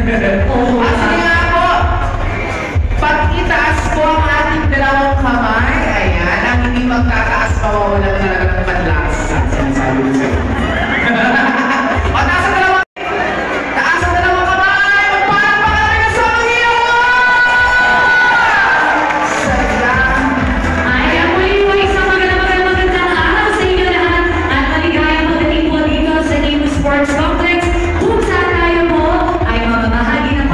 Sige nga po, pag-itaas po ang ating dalawang kamay, ayan, ang hindi magtataas mawawalan talaga ng panlasa. Sinasabi ko sa'yo. O, taas ang dalawang kamay! Magparang pa kami sa mga iyo! Sadyang Ay, ako yung isang magandang araw sa inyo lahat at maligayang pagdating po dito sa Nemo Sports Complex kung saan tayo po ay mamamahagi ng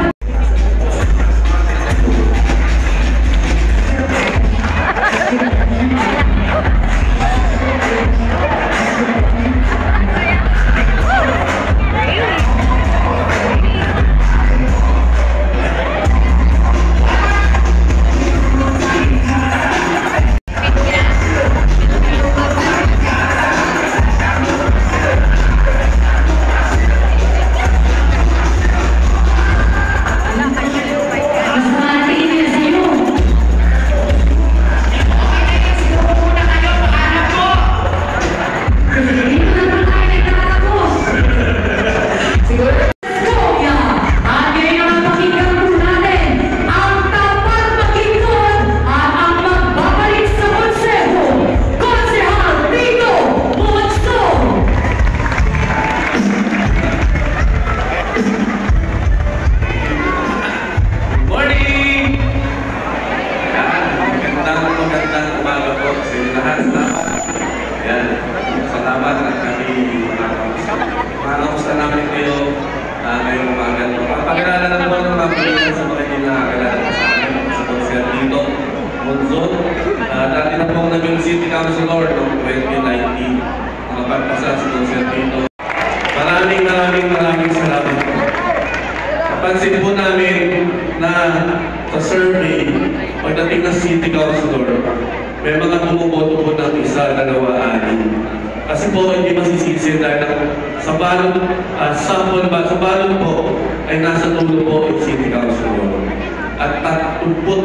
dati na pong naging City Councilor noong 2019, nakapagpasa sa konsert dito. Maraming salamat po. Napansin po namin na sa survey, pagdating ng City Councilor, may mga bumuboto po ng isa, dalawa, anim. Kasi po hindi masisisi dahil sa balot po ay nasa tulo po yung City Councilor. At tatumpot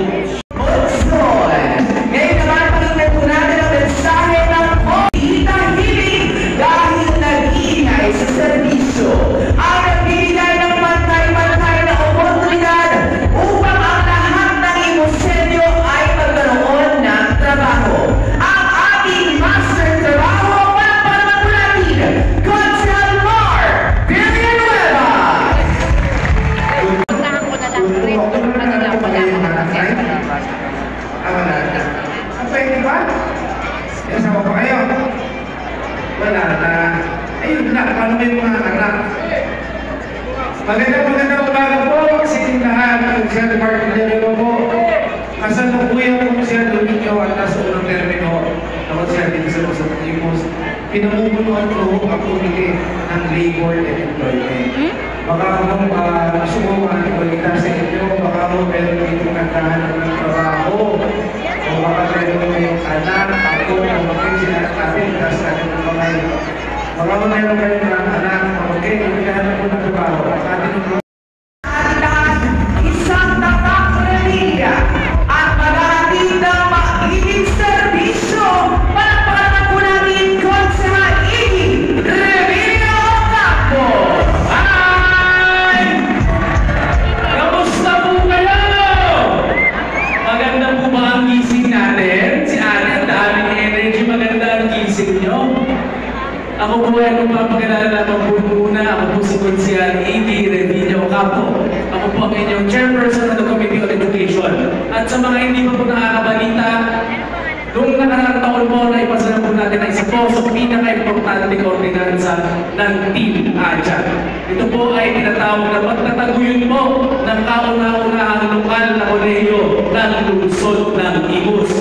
ngayon naman, pakinggan po natin ang mensahe ng Tita Hiling dahil nag-iingay sa serbisyo ang nagbibigay ng pantay-pantay na oportunidad upang ang lahat ng Imosenyo ay magkaroon ng trabaho. Ang ating master trabaho, palakpakan po natin, Consul Mark Villanueva! Pwede ba? Kasama pa kayo? Wala na. Ayun na, paano kayo mga anak? Magandang umaga po sa inyong lahat. Consul Mark Villanueva po. Kasalukuyan po siya doon ninyo at nasa unang termino ako siya dito sa Los Angeles. Pinamumunuan ko ang pumili ng labor and employment. Baka kung masubukan ang balita sa inyo, baka kung meron dito nagkahanap ng trabaho, o baka meron kayong anak, ako, o baka sinasabi, kasabi ng mga ito. Baka kung meron kayong anak, okay, nagkahanap ko ng trabaho, atin yung Isang tatak reliya at marami ng magiging serbisyo. Palakpakan po natin Consul Iggy Revilla Ocampo. Hi! Kamusta po kayo? Maganda po ba ang gising natin? Si Ate, ang daming energy, maganda ang gising nyo. Ako po ay magpapakilala naman po muna. Ako po si Consul Iggy Revilla Ocampo. Ako po ang inyong chairperson ng Committee on Education. At sa mga hindi pa po nakakabalita, noong nakaraang taon po na ipasa po natin na isa po sa pinaka-importante ordinansa ng Team Aja. Ito po ay tinatawag na pagtataguyod po ng kauna-unahang lokal na kolehiyo ng lungsod ng Imus.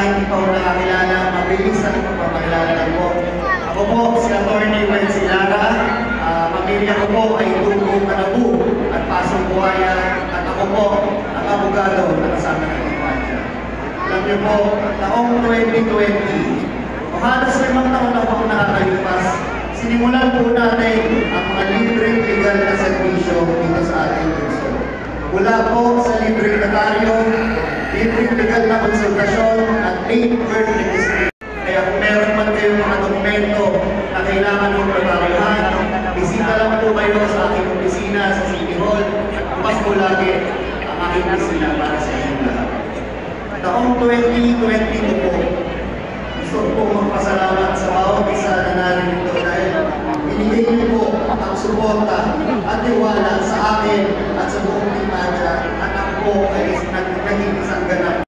Hindi pa ako nakakilala, mabilis na ipagpapakilala lang po. Ako po si Atty. Wency Lara, pamilya ko po ay Tugo Kanabu at Pasong Buhaya at ako po ang abogado na kasama ng Ipacha. Alam niyo po, taong 2020, Halos 5 taon na po ang nakakalipas. Sinimulan po natin ang mga libreng legal na serbisyo dito sa ating lungsod. Mula po sa libreng notaryo, libreng legal na konsultasyon at late birth registry. Kaya kung meron man kayong mga dokumento na kailangan ng notaryohan, bisita lang po kayo sa aking opisina sa City Hall. Bukas po lagi ang aking opisina para sa inyong lahat. Taong 2022 po, gusto ko magpasalamat sa bawat isa na narito dahil binigay niyo po ang suporta at tiwala sa akin at sa buong Timadya at ako po ay naging isang ganap.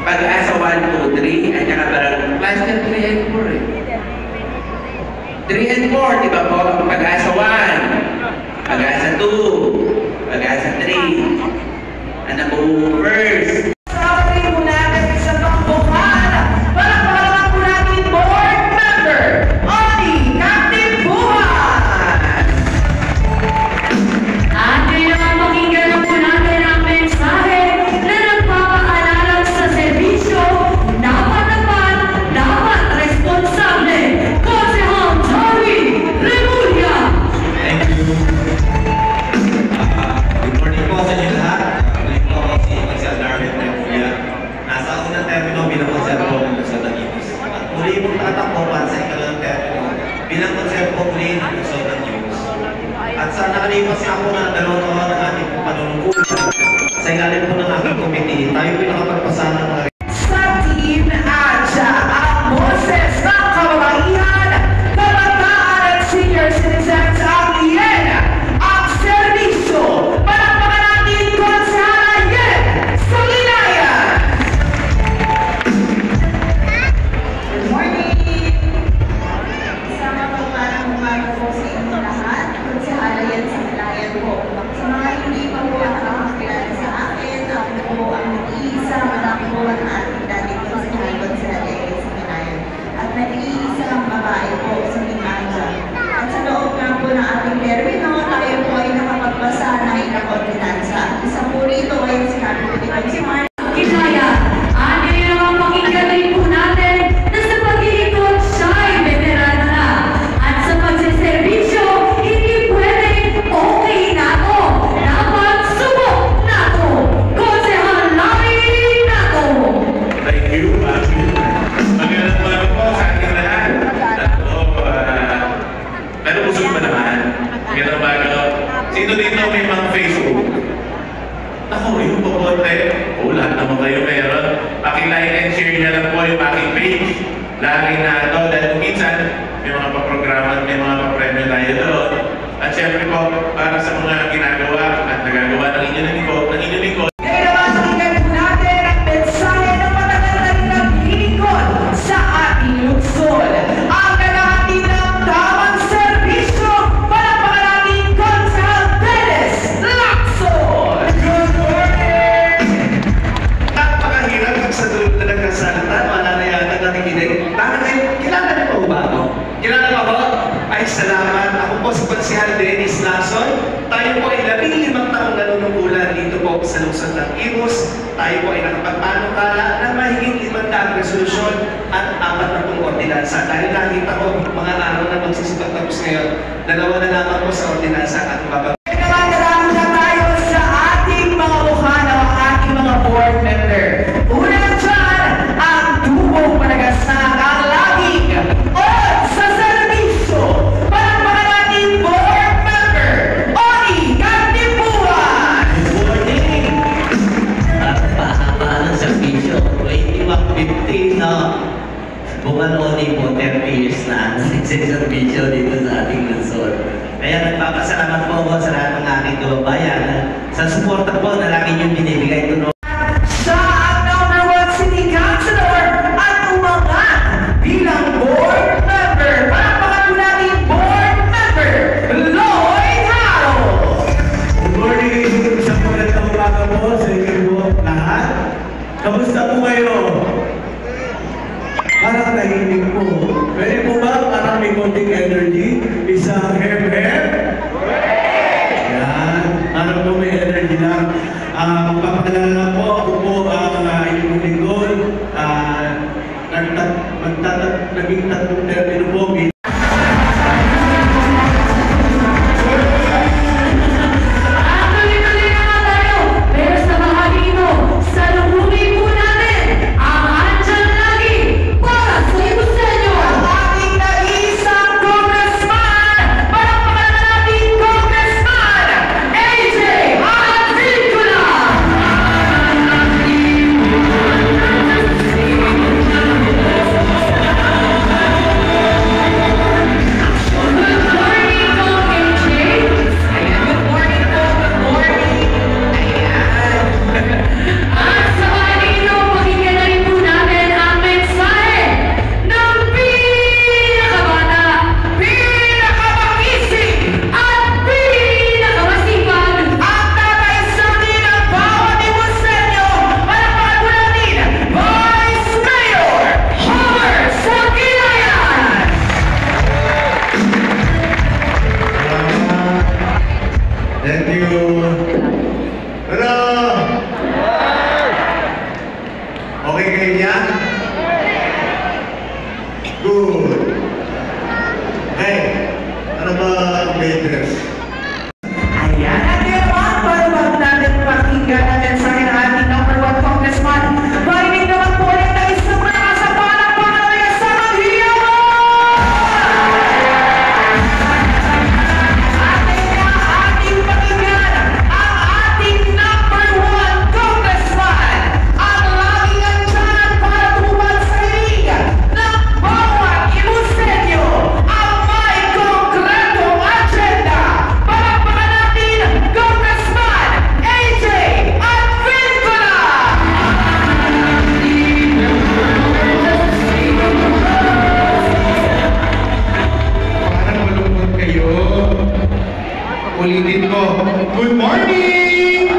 Pag-asa 1, 2, 3, at saka parang cluster 3 and 4 eh. 3 and 4, di ba po? Pag-asa 1, pag-asa 2, pag-asa 3. Ano po first? Sabi mo natin sa tambuhan. Palakpakan po natin board member, Oni Katipuhan! At ngayon ang pakinggan na po natin ang mensahe na nagpapaalala sa serbisyo, dapat responsable, Konsehal Joey Remulla. Thank you. Good morning po sa inyo lahat. Muli po ako si Konsehal Darwin Remulla. Nasa unang termino bilang konsehal po ng Luzon ng Imus. At muli pong tatakbohan sa ikalimang termino bilang konsehal po muli ng Luzon ng Imus. At sa nakalipas nga po ng 2 taon ng ating panunungkulan, sa ilalim po ng aking committee, tayo po nakapagpasa ng mga Sa Team Adya, ang boses ng kababaihan, kabataan at senior citizens ang iyan, ang serbisyo. Palakpakan natin Konsehal Yen Solidayan! Good morning! Isang mapagpalang umaga po sa inyo lahat. Konsehal Yen Solidayan po. Sa mga hindi pa po nakakakilala sa akin, ako po ang nag-iisa, malaki po ang ating dating konsehal Konsehal Yen Solidayan. At nag-iisa ang babae po sa Timadya. At sa loob nga po ng ating termino, tayo po ay nakapagpasa na ilang ordinansa. Isa po rito ay si Captain Consumer. Kinaya, at ngayon ang pakinggan din po natin na sa pag-iikot siya ay veterano na. At sa pagsiservisyo, hindi pwede okay na to. Dapat subok na to. Konsehal Larry Nato. Thank you. Magandang umaga po sa ating lahat. Pero busog ba naman? Magandang umaga. Sino dito may mga Facebook? Ako, yung pupunte. Oo, lahat naman kayo meron. Paki-like and share niya lang po yung aking page. Lagi na ito. Dahil minsan, may mga paprograma at may mga papremyo tayo doon. At syempre po, para sa mga ginagawa at nagagawa ng inyong lingkod, Ngayon naman pakinggan po natin ang mensahe ng matagal na rin naglilingkod sa ating lungsod. Ang kalahati ng tamang serbisyo, palakpakan natin Konsehal Dennis Lacson! Good morning! Napakahirap pag sa dulo na nagkasalita, mananayagan na nakikinig. Bakit? Kilala niyo po ba ako? Kilala mo ako? Ay, salamat. Ako po si Konsehal Dennis Lacson. Tayo po ay 15 taong nanunungkulan dito po sa lungsod ng Imus. Tayo po ay nakapagpanukala ng mahigit 500 resolusyon at 40 ordinansa. Dahil nakita ko mga araw na magsisipagtapos ngayon, 2 na lamang po sa ordinansa at mababa. Naman na tayo sa ating mga mukha ng ating mga board member. Una dyan, ang tubong managasang ang laging on sa serbisyo. Palakpakan natin board member, Oni Katipuhan! good morning. At pahaba ng serbisyo, 2150 na bumanoni po 30 years na nagsiservisyo dito sa ating lungsod. Kaya nagpapasalamat po ako sa lahat ng aking kababayan sa suporta po na lagi niyong binibigay tulong. Siya ang #1 city councilor at umangat bilang board member. Palakpakan po natin board member, Lloyd Ha! Thank you. Hello! Okay kayo niya? Good. Okay. Ano ba ang latest? Ayan, at yun mga palabag natin pakinggan ang mensahe ng ating number 1 congressman. Barinig naman po ulit ang isang mga sa panang-panang sa maghiyawan! Ating pakinggan ang ating number 1 congressman. Ang laging andyan para tumupad sa hiling ng bawat Ilusenyo. Ang may konkretong agenda. Palakpakan natin, Congressman AJ Advincula! Parang malungkot kayo. Ulitin ko. Good morning!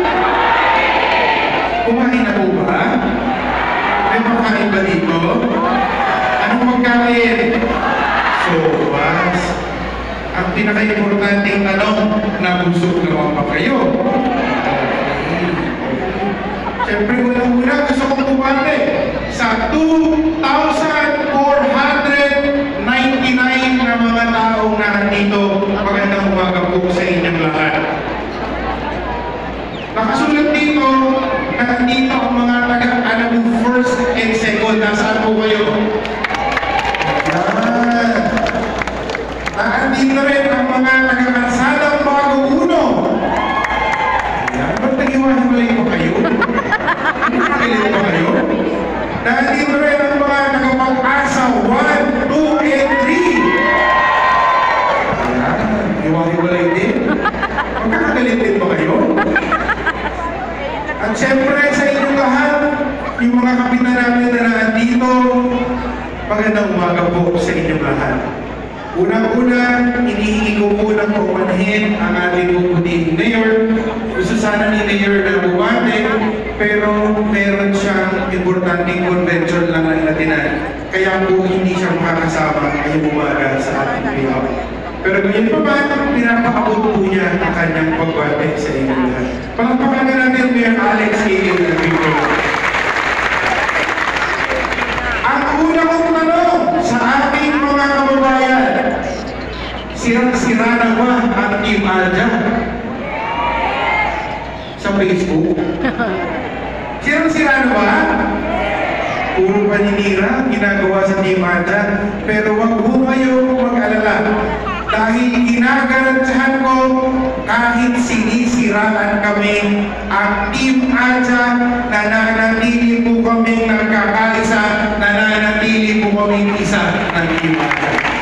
Kumain na po ba? May pagkain ba dito? Anong pagkain? Sopas. Ang pinaka-importanting tanong, nabusog naman ba kayo? Siyempre, unang-una gusto kong bumati sa 2,499 na mga taong nandito. Magandang umaga po sa inyong lahat. Nakasulat dito na nandito ang mga taga-alam first and second. Nasaan po kayo? Ayan. Nandito rin ang mga taga-kansadang bago uno. Ayan. Ba't nag-iwahiwalay po kayo? Nakakilit ba kayo? Nandito rin ang mga tagapag-asa 1, 2, and 3. Ayan. Iwahiwalay din. Magkakagalit din ba kayo? At syempre sa inyong lahat, yung mga kapitan namin na nandito, magandang umaga po sa inyong lahat. Unang-una, inihingi ko po ng paumanhin ang ating puputing mayor. Gusto sana ni Mayor na bumate, pero meron siyang importanteng convention lang na inatinan. Kaya po hindi siya makakasama ngayong umaga sa ating payout. Pero ngayon pa ba, pinapakabot po niya ang kanyang pagbate sa inyong lahat. Palakpakan na natin Mayor Alex A.A. Nagpito. Ang una kong tanong sa ating mga kababayan, sirang-sira na ba ang Team Alja? Sa Facebook? Sirang-sira na ba? Puro paninira ginagawa sa Team Alja. Pero wag po kayo mag-alala. Dahil ginagarantihan ko kahit sinisiraan kami ang Team Alja, nananatili po kami nagkakaisa, nananatili po kami isa ng Team Alja.